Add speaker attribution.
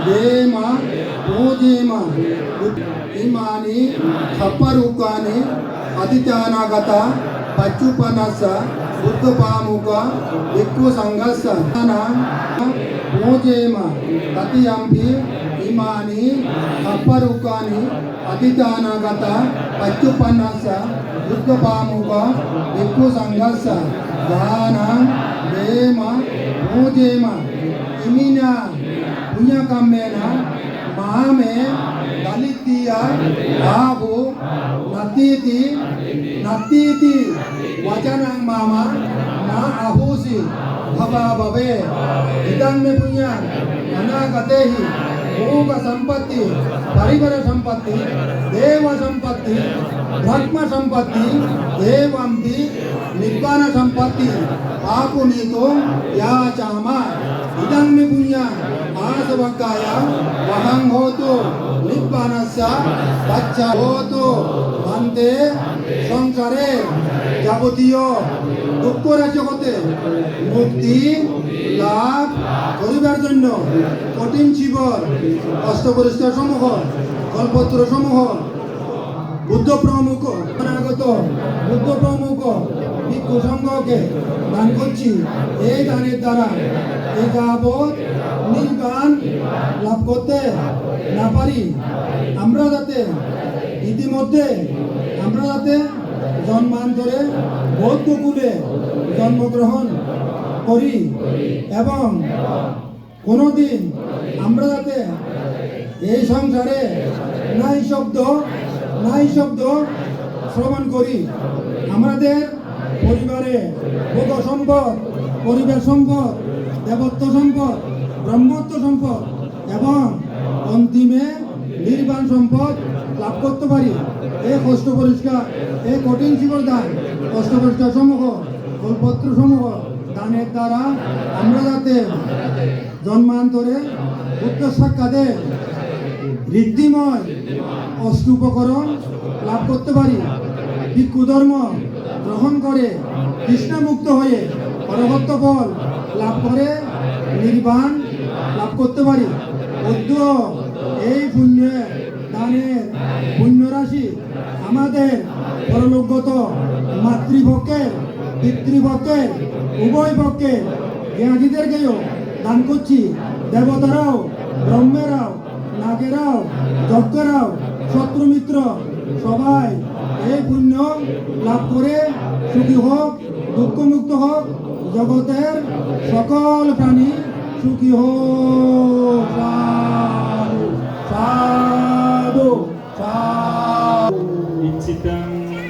Speaker 1: దేమా పూజేమా Imani ఖప్పరుకాని అతిచానాగత పచ్చుపనస బుద్ధపాముక ఎక్కువ సంఘర్ష పూజేమ తతియంపి Imani ఖప్పరుకాని అతిచానాగత పచ్చుపనస బుద్ధపాముక ఎక్కువ సంఘర్ష గాన Demas పూజేమ ఇమినా punya kamera mame dalitia abu natiti wajanang mama na ahusi baba babe idang me punya anagatehi bhoga sampatti parivara sampatti deva sampatti brahma sampatti devampi nibbana sampatti aku nito ya chama idang me punya आसवकाया वहं होतु निब्बानस्य बच्चा होतु अन्ते संसारे যাবতীয় দুঃখের জগতে মুক্তি লাভ করিবার জন্য কঠিন জীবন অষ্টপরিষ্কার সমূহ কল্পত্র সমূহ বুদ্ধ প্রমুখ অনাগত বুদ্ধ প্রমুখ ভিক্ষু সংঘকে দান করছি। এই দানের দ্বারা এই যাবৎ নির্বাণ লাভ করতে না পারি আমরা যাতে ইতিমধ্যে আমরা যাতে জন্মান্তরে বৌদ্ধ কুলে জন্মগ্রহণ করি এবং কোনোদিন আমরা যাতে এই সংসারে নাই শব্দ শ্রবণ করি আমাদের পরিবারে ভোগ সম্পদ পরিবার সম্পদ দেবত্ব সম্পদ ব্রহ্মত্ব সম্পদ এবং অন্তিমে নির্বাণ সম্পদ লাভ করতে পারি। এই কষ্ট পরিষ্কার এই কঠিন জীবন দান কষ্ট পরিষ্কার সমূহ কল্পত্র সমূহ দানের দ্বারা আমরা যাতে জন্মান্তরে উচ্চ সাক্ষাতে ঋদ্ধিময় অষ্টুপকরণ লাভ করতে পারি। ভিক্ষু ধর্ম গ্রহণ করে কৃষ্ণমুক্ত হয়ে পরবর্ত ফল লাভ করে নির্বাণ লাভ করতে পারি। অদ্য এই পুণ্যের দানের পুণ্যরাশি আমাদের পরলোকগত মাতৃপক্ষের পিতৃপক্ষের উভয় পক্ষে জ্ঞানীদেরকেও দান করছি। দেবতারাও ব্রহ্মেরাও নাগেরাও যজ্ঞরাও শত্রুমিত্র সবাই এই পুণ্য লাভ করে সুখী হোক দুঃখমুক্ত হোক জগতের সকল প্রাণী সুখী হোক।